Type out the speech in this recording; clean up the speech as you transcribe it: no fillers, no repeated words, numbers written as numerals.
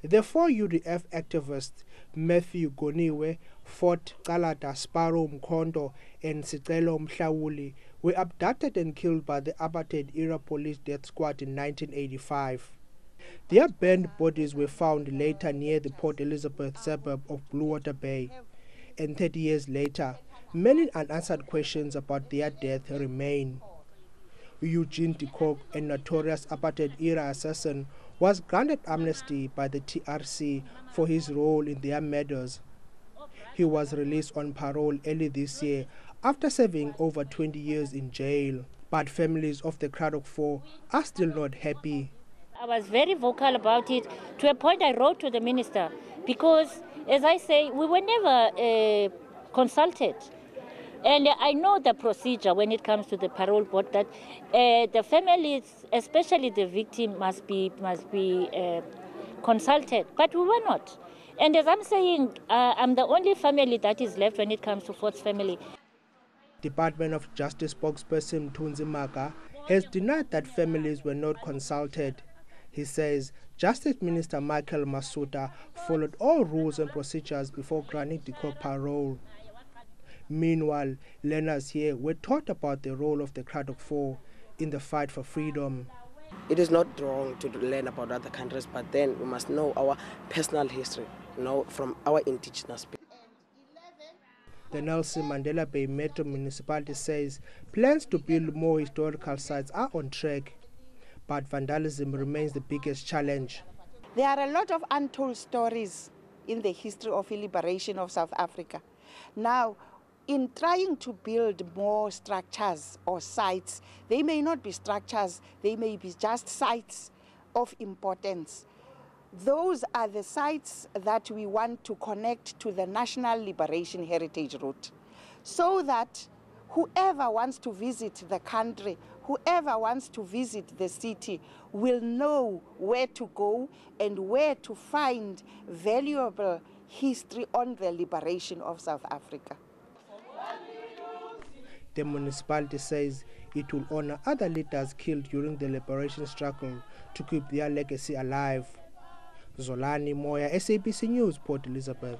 The four UDF activists, Matthew Goniwe, Fort Kalada, Sparrow Mkhondo, and Sicelo Mhlawuli, were abducted and killed by the Apartheid-era police death squad in 1985. Their burned bodies were found later near the Port Elizabeth suburb of Bluewater Bay. And 30 years later, many unanswered questions about their death remain. Eugene De Kock, a notorious Apartheid-era assassin, was granted amnesty by the TRC for his role in their murders. He was released on parole early this year after serving over 20 years in jail. But families of the Cradock Four are still not happy. I was very vocal about it, to a point I wrote to the minister, because, as I say, we were never consulted. And I know the procedure when it comes to the parole board, that the families, especially the victim, must be consulted. But we were not. And as I'm saying, I'm the only family that is left when it comes to Fort's family. Department of Justice spokesperson Tunzi Maka has denied that families were not consulted. He says Justice Minister Michael Masuta followed all rules and procedures before granting De Kock parole. Meanwhile, learners here were taught about the role of the Cradock Four in the fight for freedom. It is not wrong to learn about other countries, but then we must know our personal history, from our indigenous people. The Nelson Mandela Bay Metro Municipality says plans to build more historical sites are on track, but vandalism remains the biggest challenge. There are a lot of untold stories in the history of the liberation of South Africa. Now, in trying to build more structures or sites, they may not be structures, they may be just sites of importance. Those are the sites that we want to connect to the National Liberation Heritage Route, so that whoever wants to visit the country, whoever wants to visit the city will know where to go and where to find valuable history on the liberation of South Africa. The municipality says it will honor other leaders killed during the liberation struggle to keep their legacy alive. Zolani Moya, SABC News, Port Elizabeth.